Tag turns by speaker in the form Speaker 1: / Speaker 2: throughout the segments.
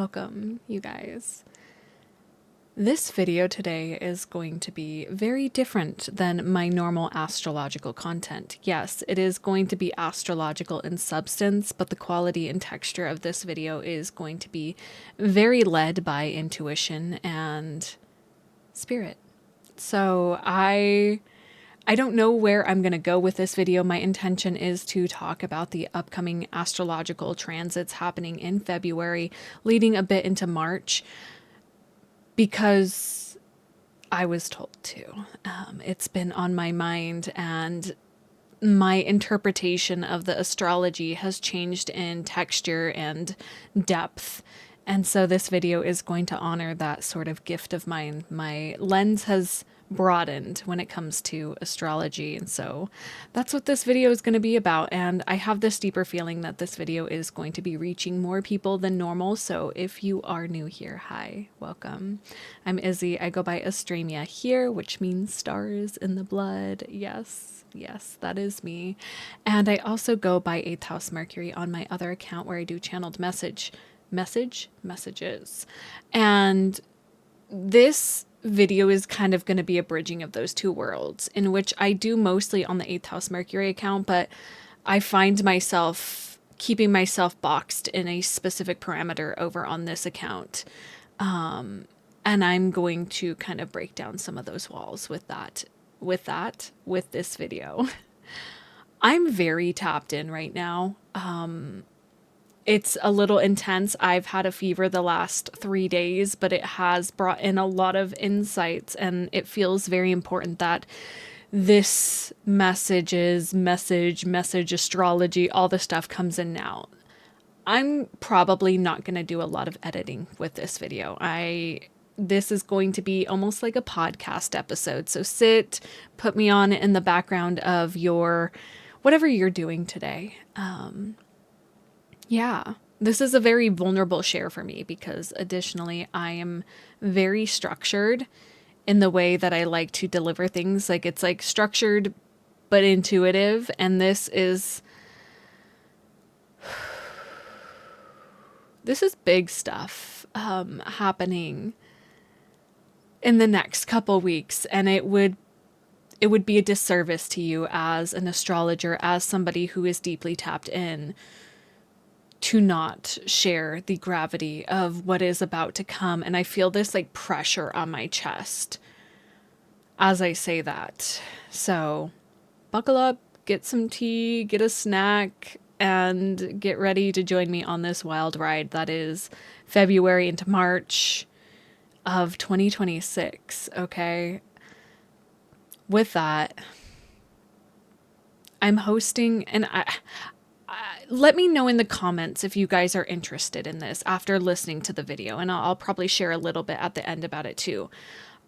Speaker 1: Welcome, you guys. This video today is going to be very different than my normal astrological content. Yes, it is going to be astrological in substance, but the quality and texture of this video is going to be very led by intuition and spirit. So I don't know where I'm going to go with this video. My intention is to talk about the upcoming astrological transits happening in February, leading a bit into March, because I was told to. It's been on my mind, and my interpretation of the astrology has changed in texture and depth. And so this video is going to honor that sort of gift of mine. My lens has broadened when it comes to astrology, and so that's what this video is going to be about. And I have this deeper feeling that this video is going to be reaching more people than normal. So if you are new here, hi, welcome. I'm Izzy. I go by Astremia here, which means stars in the blood. Yes, that is me. And I also go by 8th house Mercury on my other account, where I do channeled messages. And this video is kind of going to be a bridging of those two worlds, in which I do mostly on the 8th house Mercury account, but I find myself keeping myself boxed in a specific parameter over on this account. And I'm going to kind of break down some of those walls with this video. I'm very tapped in right now. It's a little intense. I've had a fever the last 3 days, but it has brought in a lot of insights, and it feels very important that this message, astrology, all the stuff comes in now. I'm probably not going to do a lot of editing with this video. This is going to be almost like a podcast episode. So put me on in the background of whatever you're doing today. Yeah, this is a very vulnerable share for me, because additionally, I am very structured in the way that I like to deliver things. Like, it's like structured but intuitive. And this is big stuff happening in the next couple weeks. And it would be a disservice to you as an astrologer, as somebody who is deeply tapped in, to not share the gravity of what is about to come. And I feel this like pressure on my chest as I say that. So buckle up, get some tea, get a snack, and get ready to join me on this wild ride that is February into March of 2026. Okay. With that, I'm hosting, and let me know in the comments if you guys are interested in this after listening to the video, and I'll probably share a little bit at the end about it too.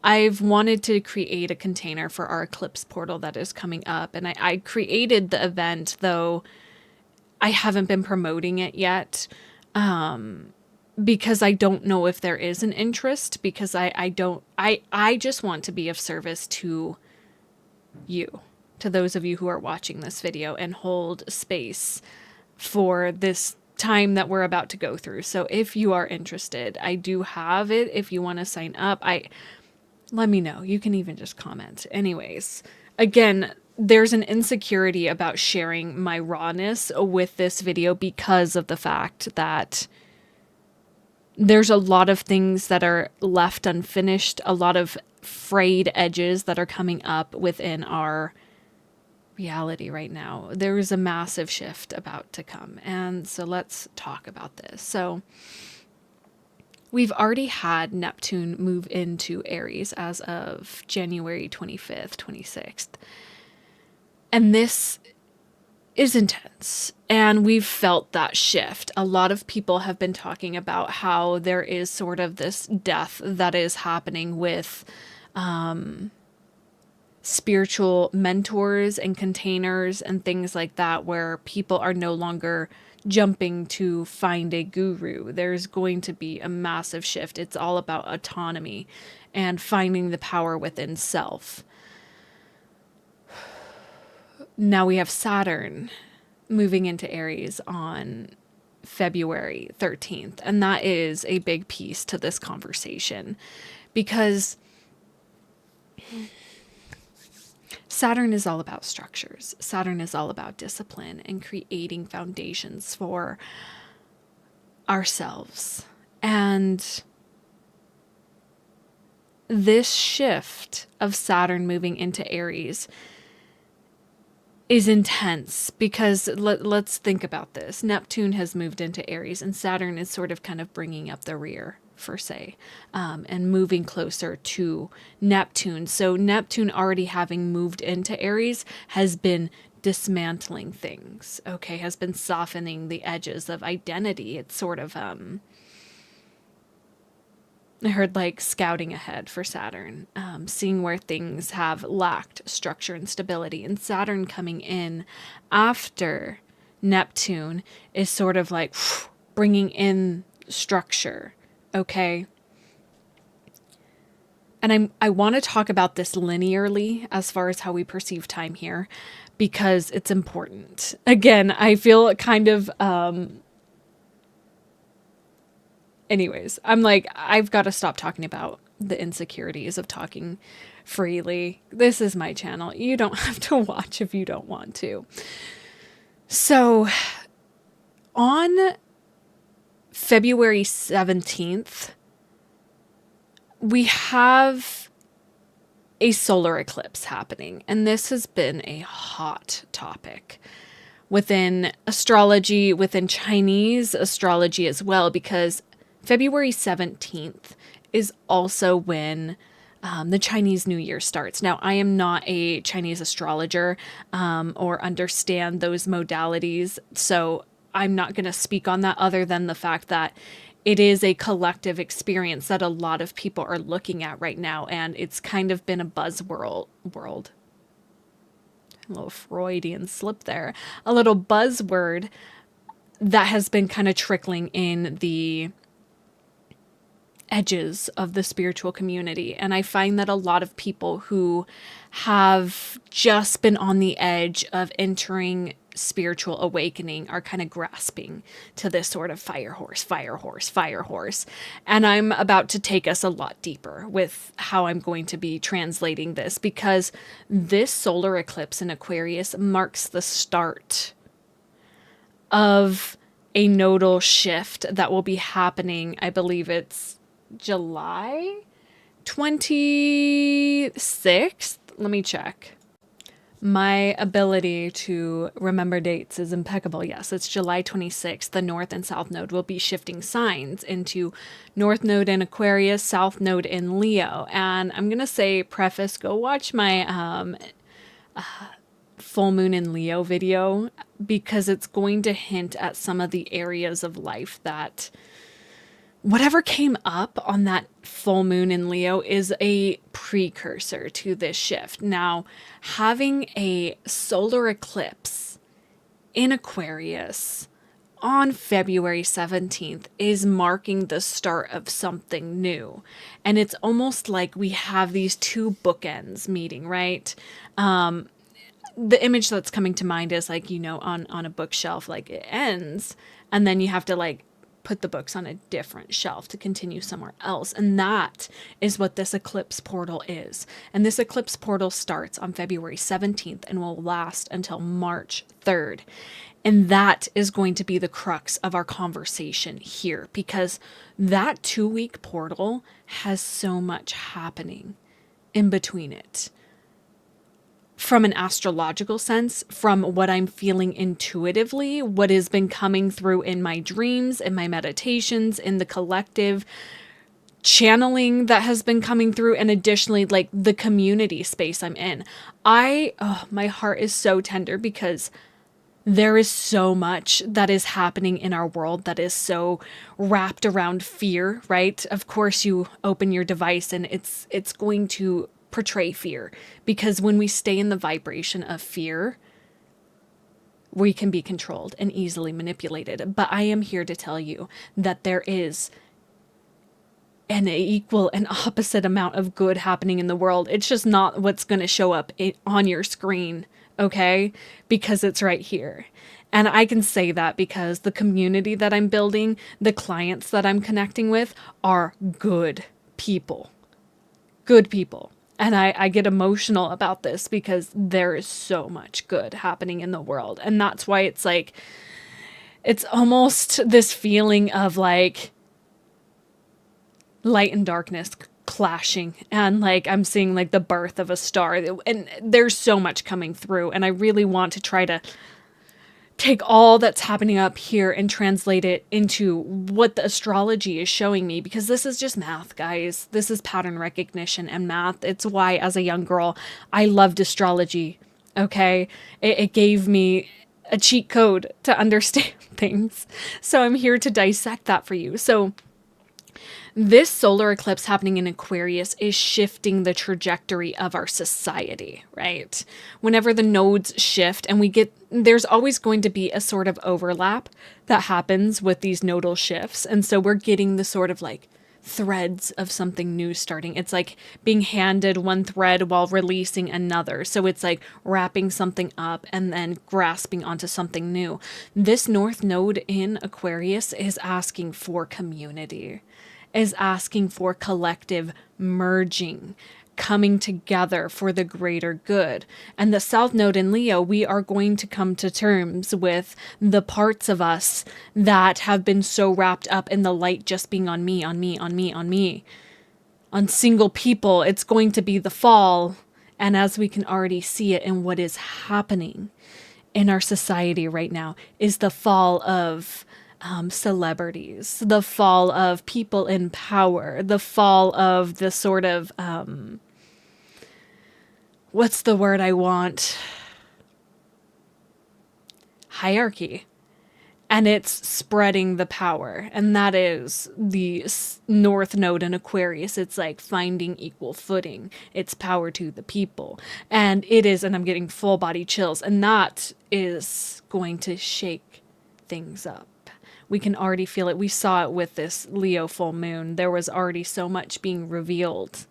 Speaker 1: I've wanted to create a container for our Eclipse portal that is coming up, and I created the event, though I haven't been promoting it yet, because I don't know if there is an interest, because I just want to be of service to you, to those of you who are watching this video, and hold space for this time that we're about to go through. So if you are interested, I do have it. If you want to sign up, let me know. You can even just comment. Anyways, again, there's an insecurity about sharing my rawness with this video, because of the fact that there's a lot of things that are left unfinished, a lot of frayed edges that are coming up within our reality right now. There is a massive shift about to come. And so let's talk about this. So we've already had Neptune move into Aries as of January 25th, 26th. And this is intense. And we've felt that shift. A lot of people have been talking about how there is sort of this death that is happening with spiritual mentors and containers and things like that, where people are no longer jumping to find a guru. There's going to be a massive shift. It's all about autonomy and finding the power within self. Now we have Saturn moving into Aries on February 13th. And that is a big piece to this conversation because Saturn is all about structures. Saturn is all about discipline and creating foundations for ourselves. And this shift of Saturn moving into Aries is intense because let's think about this. Neptune has moved into Aries and Saturn is sort of kind of bringing up the rear, per se, and moving closer to Neptune. So Neptune already having moved into Aries has been dismantling things, okay, has been softening the edges of identity. It's sort of, I heard like scouting ahead for Saturn, seeing where things have lacked structure and stability. And Saturn coming in after Neptune is sort of like bringing in structure, okay? And I want to talk about this linearly as far as how we perceive time here, because it's important. Again, I feel kind of, anyways, I'm like, I've got to stop talking about the insecurities of talking freely. This is my channel. You don't have to watch if you don't want to. So on February 17th, we have a solar eclipse happening. And this has been a hot topic within astrology, within Chinese astrology as well, because February 17th is also when the Chinese New Year starts. Now, I am not a Chinese astrologer or understand those modalities, so I'm not going to speak on that other than the fact that it is a collective experience that a lot of people are looking at right now, and it's kind of been a buzzword. A little Freudian slip there. A little buzzword that has been kind of trickling in the edges of the spiritual community. And I find that a lot of people who have just been on the edge of entering spiritual awakening are kind of grasping to this sort of fire horse. And I'm about to take us a lot deeper with how I'm going to be translating this, because this solar eclipse in Aquarius marks the start of a nodal shift that will be happening. I believe it's July 26th. Let me check. My ability to remember dates is impeccable. Yes, it's July 26th. The North and South Node will be shifting signs into North Node in Aquarius, South Node in Leo. And I'm going to say, preface, go watch my full moon in Leo video, because it's going to hint at some of the areas of life that whatever came up on that full moon in Leo is a precursor to this shift. Now, having a solar eclipse in Aquarius on February 17th is marking the start of something new. And it's almost like we have these two bookends meeting, right? The image that's coming to mind is like, you know, on a bookshelf, like it ends and then you have to like put the books on a different shelf to continue somewhere else. And that is what this eclipse portal is. And this eclipse portal starts on February 17th and will last until March 3rd. And that is going to be the crux of our conversation here, because that 2-week portal has so much happening in between it. From an astrological sense, from what I'm feeling intuitively, what has been coming through in my dreams, in my meditations, in the collective channeling that has been coming through, and additionally, like the community space I'm in. My heart is so tender because there is so much that is happening in our world that is so wrapped around fear, right? Of course, you open your device and it's going to portray fear, because when we stay in the vibration of fear, we can be controlled and easily manipulated. But I am here to tell you that there is an equal and opposite amount of good happening in the world. It's just not what's going to show up on your screen, okay? Because it's right here. And I can say that because the community that I'm building, the clients that I'm connecting with are good people. Good people. And I get emotional about this because there is so much good happening in the world. And that's why it's like, it's almost this feeling of like light and darkness clashing, and like I'm seeing like the birth of a star, and there's so much coming through, and I really want to try to take all that's happening up here and translate it into what the astrology is showing me, because this is just math, guys. This is pattern recognition and math. It's why as a young girl I loved astrology. Okay, it gave me a cheat code to understand things, so I'm here to dissect that for you. So this solar eclipse happening in Aquarius is shifting the trajectory of our society, right? Whenever the nodes shift, and there's always going to be a sort of overlap that happens with these nodal shifts. And so we're getting the sort of like threads of something new starting. It's like being handed one thread while releasing another. So it's like wrapping something up and then grasping onto something new. This North Node in Aquarius is asking for community, is asking for collective merging, coming together for the greater good. And the South Node in Leo, we are going to come to terms with the parts of us that have been so wrapped up in the light just being on me, on me, on me, on me, on single people. It's going to be the fall. And as we can already see it in what is happening in our society right now, is the fall of celebrities, the fall of people in power, the fall of the sort of, what's the word I want? Hierarchy. And it's spreading the power. And that is the North Node in Aquarius. It's like finding equal footing. It's power to the people. And it is, and I'm getting full body chills, and that is going to shake things up. We can already feel it. We saw it with this Leo full moon. There was already so much being revealed,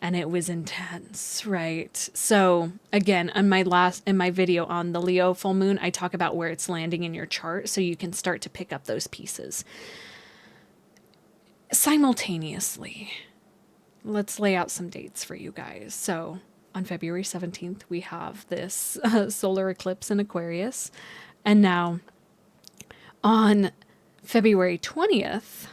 Speaker 1: and it was intense, right? So again, in my video on the Leo full moon, I talk about where it's landing in your chart so you can start to pick up those pieces. Simultaneously, let's lay out some dates for you guys. So on February 17th, we have this solar eclipse in Aquarius. And now on February 20th,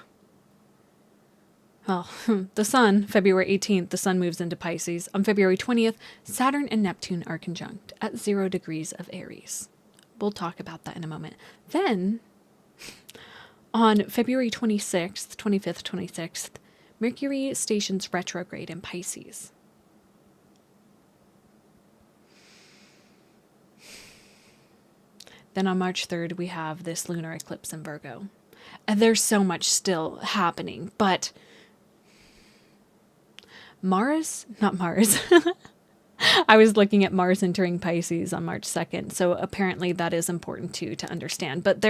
Speaker 1: well, the sun, February 18th, the sun moves into Pisces. On February 20th, Saturn and Neptune are conjunct at 0 degrees of Aries. We'll talk about that in a moment. Then, on February 26th, 25th, 26th, Mercury stations retrograde in Pisces. Then on March 3rd, we have this lunar eclipse in Virgo. And there's so much still happening, but not Mars. I was looking at Mars entering Pisces on March 2nd, so apparently that is important too to understand. But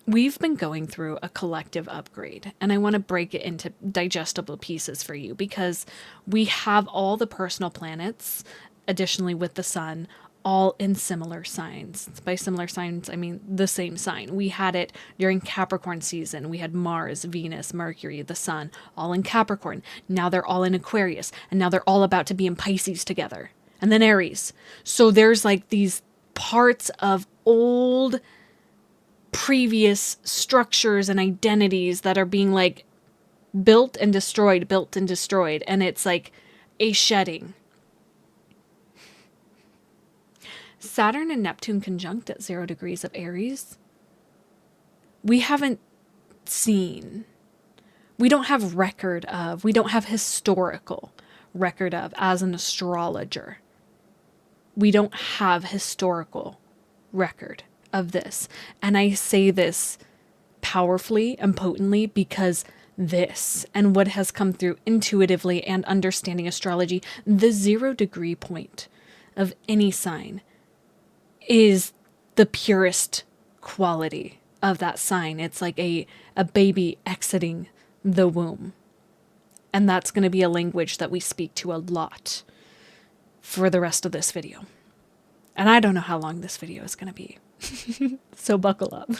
Speaker 1: we've been going through a collective upgrade, and I want to break it into digestible pieces for you, because we have all the personal planets, additionally with the sun, all in similar signs. By similar signs, I mean the same sign. We had it during Capricorn season. We had Mars, Venus, Mercury, the sun, all in Capricorn. Now they're all in Aquarius, and now they're all about to be in Pisces together. And then Aries. So there's like these parts of old previous structures and identities that are being like built and destroyed. And it's like a shedding. Saturn and Neptune conjunct at 0 degrees of Aries. We haven't seen, we don't have record of, we don't have historical record of as an astrologer. We don't have historical record of this. And I say this powerfully and potently because this and what has come through intuitively and understanding astrology, the 0 degree point of any sign is the purest quality of that sign. It's like a baby exiting the womb. And that's going to be a language that we speak to a lot for the rest of this video. And I don't know how long this video is going to be. So buckle up.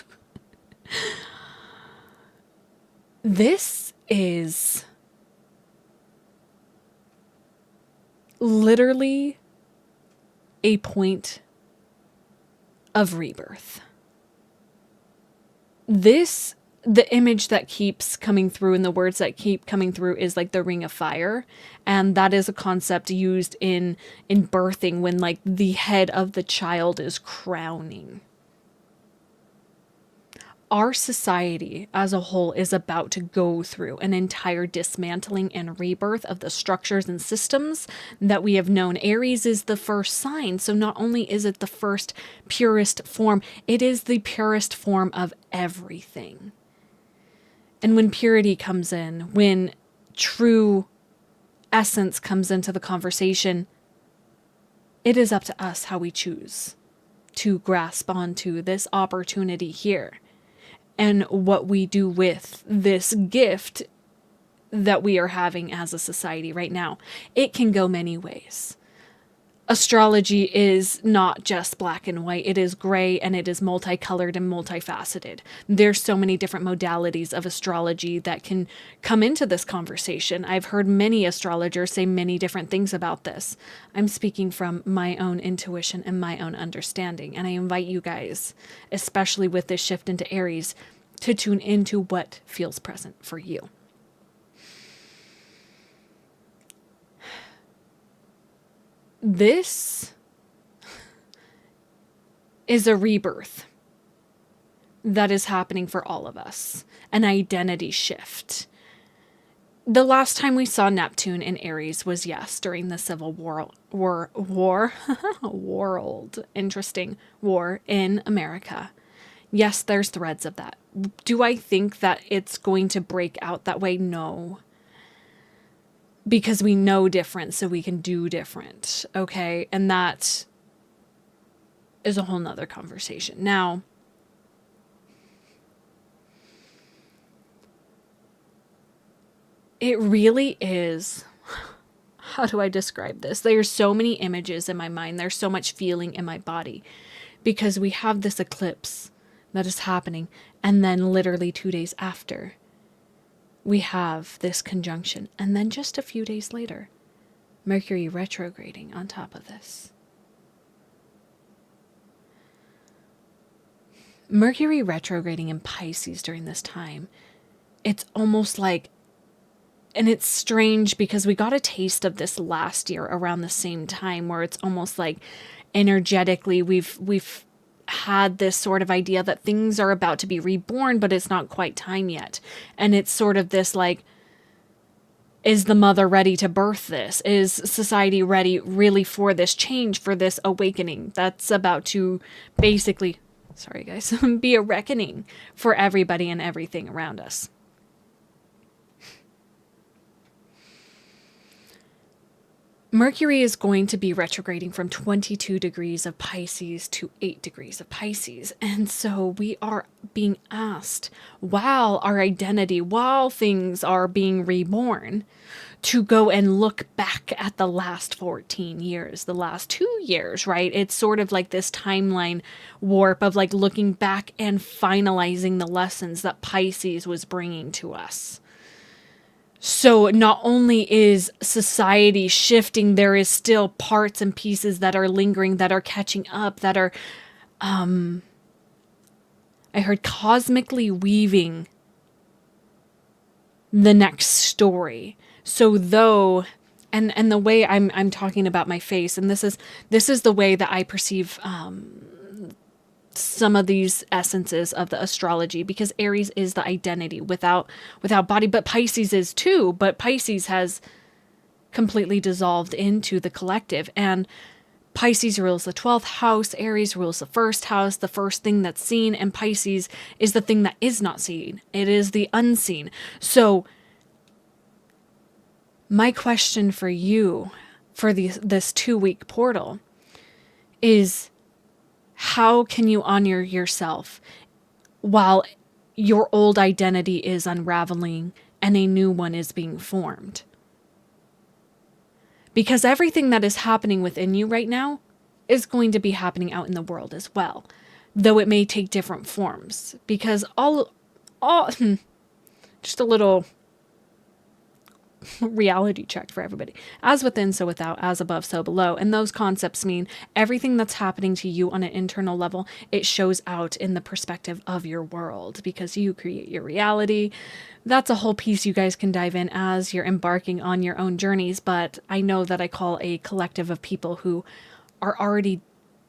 Speaker 1: This is literally a point of rebirth. The image that keeps coming through and the words that keep coming through is like the ring of fire. And that is a concept used in birthing when like the head of the child is crowning. Our society as a whole is about to go through an entire dismantling and rebirth of the structures and systems that we have known. Aries is the first sign. So not only is it the first purest form, it is the purest form of everything. And when purity comes in, when true essence comes into the conversation, it is up to us how we choose to grasp onto this opportunity here. And what we do with this gift that we are having as a society right now. It can go many ways. Astrology is not just black and white. It is gray and it is multicolored and multifaceted. There's so many different modalities of astrology that can come into this conversation. I've heard many astrologers say many different things about this. I'm speaking from my own intuition and my own understanding. And I invite you guys, especially with this shift into Aries, to tune into what feels present for you. This is a rebirth that is happening for all of us, an identity shift. The last time we saw Neptune in Aries was, yes, during the Civil War, interesting, war in America. Yes, there's threads of that. Do I think that it's going to break out that way? No. Because we know different, so we can do different, okay? And that is a whole nother conversation. Now, it really is, how do I describe this? There's so many images in my mind. There's so much feeling in my body because we have this eclipse that is happening. And then literally 2 days after, we have this conjunction. And then just a few days later, Mercury retrograding on top of this. Mercury retrograding in Pisces during this time, it's almost like, and it's strange because we got a taste of this last year around the same time where it's almost like energetically we've had this sort of idea that things are about to be reborn, but it's not quite time yet. And it's sort of this like, is the mother ready to birth this? Is society ready really for this change, for this awakening that's about to basically, sorry guys, be a reckoning for everybody and everything around us? Mercury is going to be retrograding from 22 degrees of Pisces to 8 degrees of Pisces. And so we are being asked, while our identity, while things are being reborn, to go and look back at the last 14 years, the last 2 years, right? It's sort of like this timeline warp of like looking back and finalizing the lessons that Pisces was bringing to us. So not only is society shifting, there is still parts and pieces that are lingering, that are catching up, that are, I heard cosmically weaving the next story. So though, and the way I'm talking about my face, and this is the way that I perceive, some of these essences of the astrology, because Aries is the identity without body, but Pisces is too, but Pisces has completely dissolved into the collective, and Pisces rules the 12th house, Aries rules the first house, the first thing that's seen, and Pisces is the thing that is not seen. It is the unseen. So my question for you for this 2-week portal is, how can you honor yourself while your old identity is unraveling and a new one is being formed. Because everything that is happening within you right now is going to be happening out in the world as well, though it may take different forms. Because all just a little reality check for everybody. As within, so without, as above, so below. And those concepts mean everything that's happening to you on an internal level, it shows out in the perspective of your world, because you create your reality. That's a whole piece you guys can dive in as you're embarking on your own journeys. But I know that I call a collective of people who are already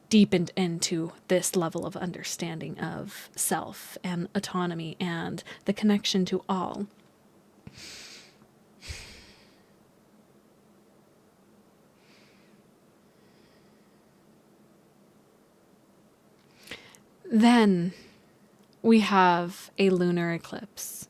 Speaker 1: deepened into this level of understanding of self and autonomy and the connection to all. Then we have a lunar eclipse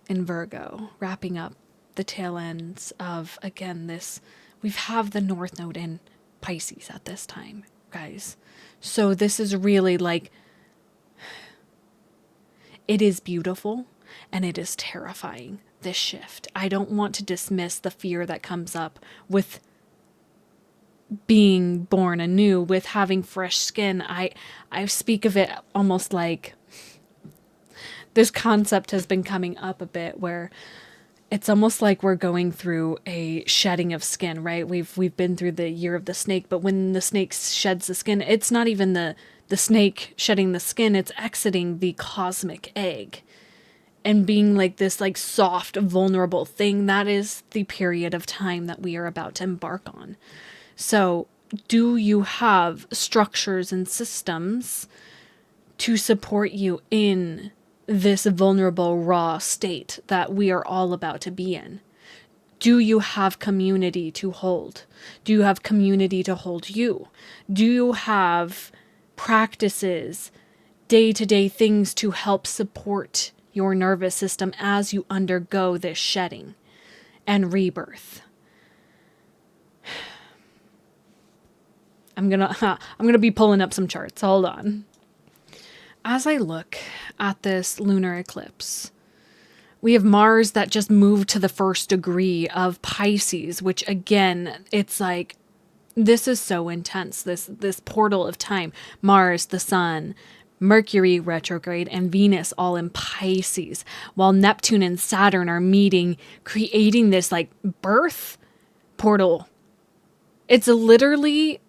Speaker 1: in Virgo, wrapping up the tail ends of, again, this. We have the North Node in Pisces at this time, guys. So this is really like, it is beautiful and it is terrifying, this shift. I don't want to dismiss the fear that comes up with being born anew, with having fresh skin. I speak of it almost like this concept has been coming up a bit, where it's almost like we're going through a shedding of skin, right? We've been through the year of the snake, but when the snake sheds the skin, it's not even the snake shedding the skin, it's exiting the cosmic egg and being like this like soft, vulnerable thing. That is the period of time that we are about to embark on. So, do you have structures and systems to support you in this vulnerable, raw state that we are all about to be in? Do you have community to hold? Do you have community to hold you? Do you have practices, day-to-day things to help support your nervous system as you undergo this shedding and rebirth? I'm gonna be pulling up some charts. Hold on. As I look at this lunar eclipse, we have Mars that just moved to the 1st degree of Pisces, which again, it's like, this is so intense. This portal of time. Mars, the sun, Mercury retrograde, and Venus all in Pisces, while Neptune and Saturn are meeting, creating this like birth portal. It's literally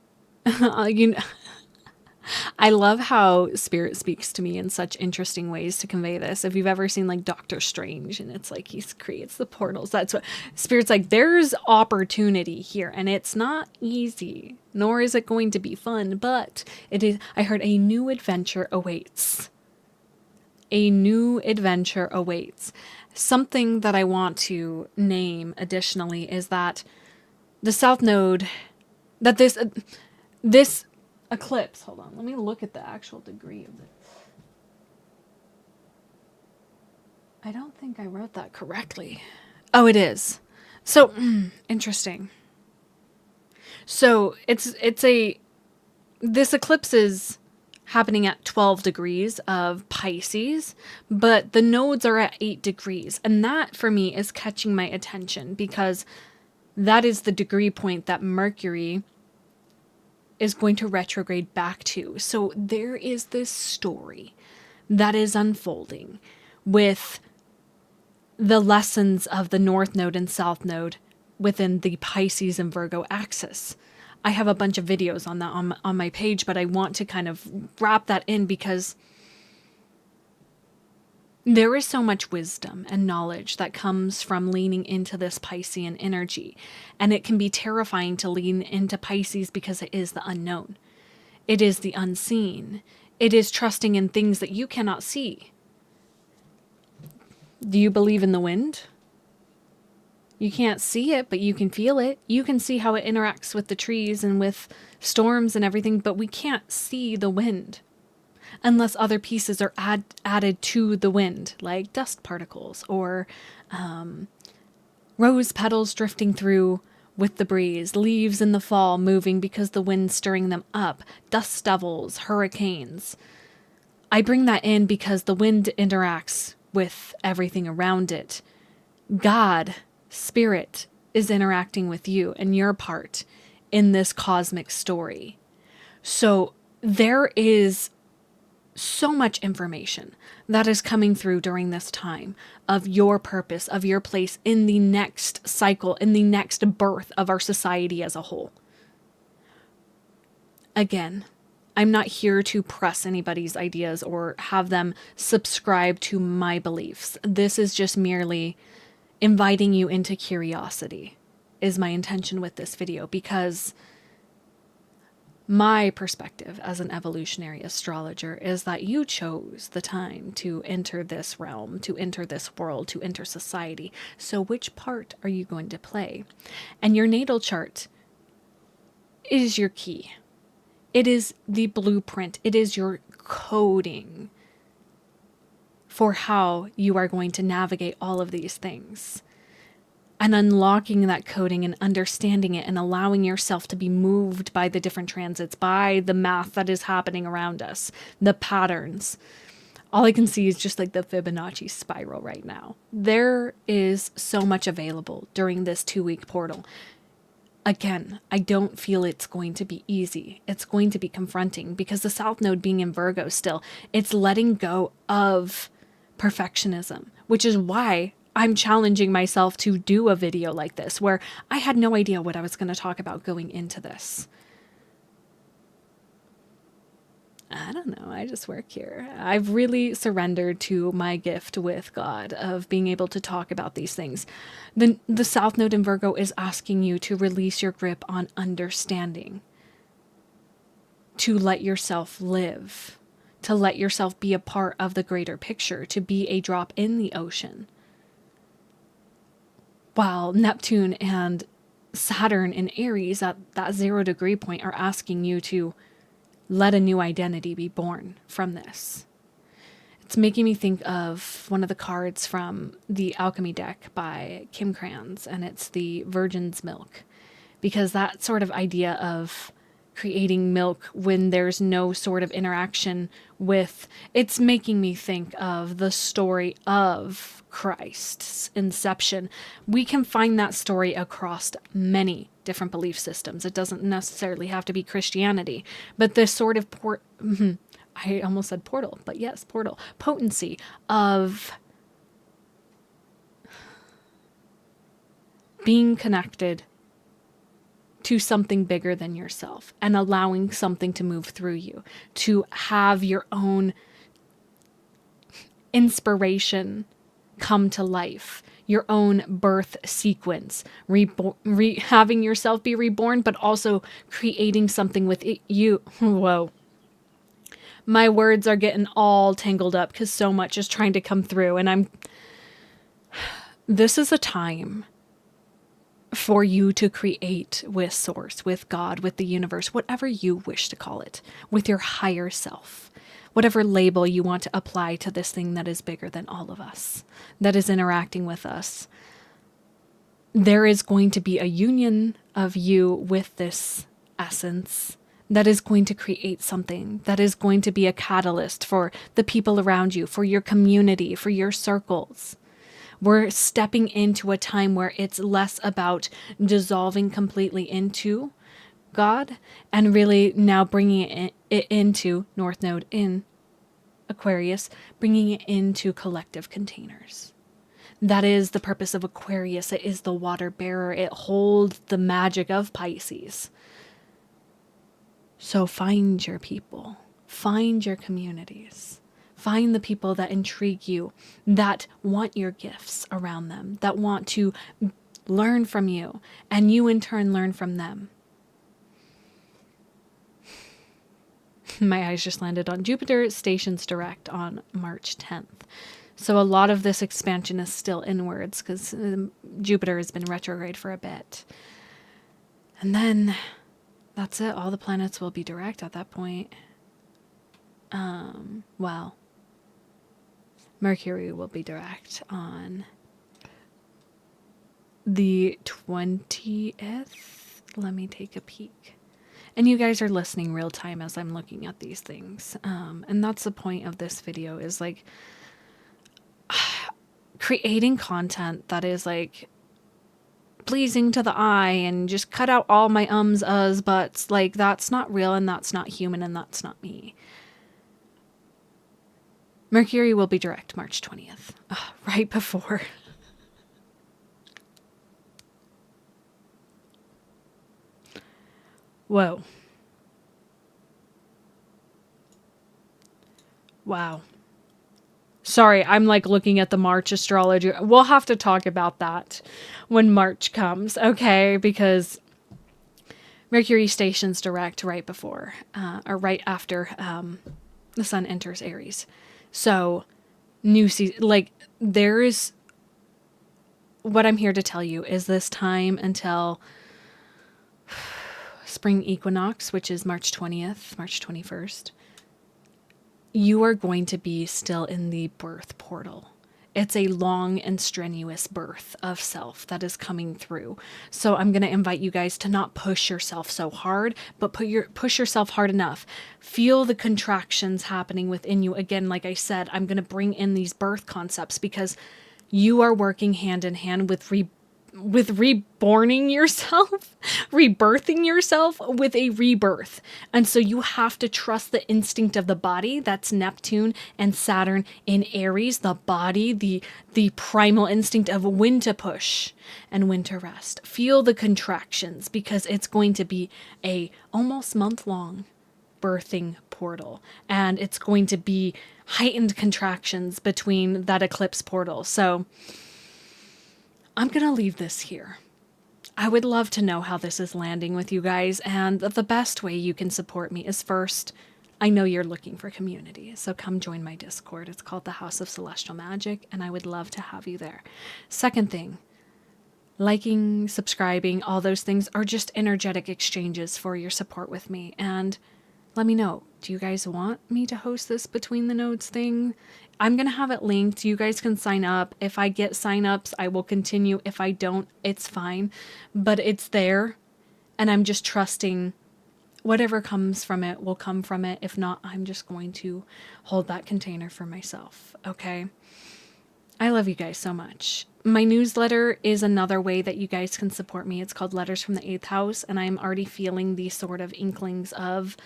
Speaker 1: I love how Spirit speaks to me in such interesting ways to convey this. If you've ever seen like Doctor Strange, and it's like he creates the portals, that's what Spirit's like. There's opportunity here, and it's not easy, nor is it going to be fun, but it is. I heard a new adventure awaits. A new adventure awaits. Something that I want to name additionally is that the South Node, that this eclipse, hold on, let me look at the actual degree of it. I don't think I wrote that correctly. Oh, it is. So, interesting. So, this eclipse is happening at 12 degrees of Pisces, but the nodes are at 8 degrees. And that, for me, is catching my attention, because that is the degree point that Mercury is going to retrograde back to. So there is this story that is unfolding with the lessons of the North Node and South Node within the Pisces and Virgo axis. I have a bunch of videos on that on my page, but I want to kind of wrap that in, because there is so much wisdom and knowledge that comes from leaning into this Piscean energy. And it can be terrifying to lean into Pisces because it is the unknown. It is the unseen. It is trusting in things that you cannot see. Do you believe in the wind? You can't see it, but you can feel it. You can see how it interacts with the trees and with storms and everything, but we can't see the wind unless other pieces are added to the wind, like dust particles or rose petals drifting through with the breeze, leaves in the fall moving because the wind's stirring them up, dust devils, hurricanes. I bring that in because the wind interacts with everything around it. God, spirit, is interacting with you and your part in this cosmic story. So there is so much information that is coming through during this time of your purpose, of your place in the next cycle, in the next birth of our society as a whole. Again, I'm not here to press anybody's ideas or have them subscribe to my beliefs. This is just merely inviting you into curiosity, is my intention with this video, because my perspective as an evolutionary astrologer is that you chose the time to enter this realm, to enter this world, to enter society. So which part are you going to play? And your natal chart is your key. It is the blueprint. It is your coding for how you are going to navigate all of these things. And unlocking that coding and understanding it and allowing yourself to be moved by the different transits, by the math that is happening around us, the patterns. All I can see is just like the Fibonacci spiral right now. There is so much available during this 2-week portal. Again, I don't feel it's going to be easy. It's going to be confronting because the South Node being in Virgo still, it's letting go of perfectionism, which is why I'm challenging myself to do a video like this, where I had no idea what I was going to talk about going into this. I don't know. I just work here. I've really surrendered to my gift with God of being able to talk about these things. The South Node in Virgo is asking you to release your grip on understanding, to let yourself live, to let yourself be a part of the greater picture, to be a drop in the ocean. While Neptune and Saturn in Aries at that 0 degree point are asking you to let a new identity be born from this. It's making me think of one of the cards from the Alchemy deck by Kim Krans, and it's the Virgin's Milk. Because that sort of idea of creating milk when there's no sort of interaction with, it's making me think of the story of Christ's inception. We can find that story across many different belief systems. It doesn't necessarily have to be Christianity, but this sort of I almost said portal, but yes, portal potency of being connected to something bigger than yourself and allowing something to move through you, to have your own inspiration come to life, your own birth sequence, having yourself be reborn, but also creating something with you. Whoa. My words are getting all tangled up because so much is trying to come through, and this is a time for you to create with Source, with God, with the universe, whatever you wish to call it, with your higher self, whatever label you want to apply to this thing that is bigger than all of us, that is interacting with us. There is going to be a union of you with this essence that is going to create something, that is going to be a catalyst for the people around you, for your community, for your circles. We're stepping into a time where it's less about dissolving completely into God and really now bringing it into North Node in Aquarius, bringing it into collective containers. That is the purpose of Aquarius. It is the water bearer. It holds the magic of Pisces. So find your people, find your communities. Find the people that intrigue you, that want your gifts around them, that want to learn from you, and you in turn learn from them. My eyes just landed on Jupiter stations direct on March 10th. So a lot of this expansion is still inwards because Jupiter has been retrograde for a bit. And then that's it. All the planets will be direct at that point. Well, Mercury will be direct on the 20th. Let me take a peek. And you guys are listening real time as I'm looking at these things. And that's the point of this video, is like creating content that is like pleasing to the eye, and just cut out all my ums, uhs, buts. Like, that's not real, and that's not human, and that's not me. Mercury will be direct March 20th, right before. Whoa. Wow. Sorry, I'm like looking at the March astrology. We'll have to talk about that when March comes, okay? Because Mercury stations direct right before, or right after the sun enters Aries. So, new season, like, there is, what I'm here to tell you is this time until spring equinox, which is March 20th, March 21st, you are going to be still in the birth portal. It's a long and strenuous birth of self that is coming through. So I'm going to invite you guys to not push yourself so hard, but push yourself hard enough. Feel the contractions happening within you. Again, like I said, I'm going to bring in these birth concepts because you are working hand in hand with reborning yourself, rebirthing yourself with a rebirth. And so you have to trust the instinct of the body. That's Neptune and Saturn in Aries, the body, the primal instinct of when to push and when to rest. Feel the contractions, because it's going to be a almost month-long birthing portal, and it's going to be heightened contractions between that eclipse portal. So I'm going to leave this here. I would love to know how this is landing with you guys, and the best way you can support me is, first, I know you're looking for community, so come join my Discord. It's called the House of Celestial Magic, and I would love to have you there. Second thing, liking, subscribing, all those things are just energetic exchanges for your support with me. And let me know, do you guys want me to host this Between the Nodes thing? I'm going to have it linked. You guys can sign up. If I get signups, I will continue. If I don't, it's fine. But it's there, and I'm just trusting whatever comes from it will come from it. If not, I'm just going to hold that container for myself, okay? I love you guys so much. My newsletter is another way that you guys can support me. It's called Letters from the 8th House, and I'm already feeling these sort of inklings of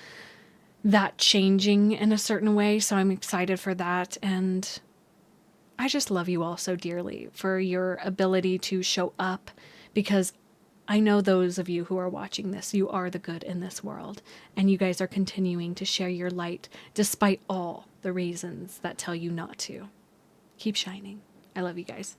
Speaker 1: that changing in a certain way, so I'm excited for that. And I just love you all so dearly for your ability to show up, because I know those of you who are watching this, you are the good in this world, and you guys are continuing to share your light despite all the reasons that tell you not to. Keep shining. I love you guys.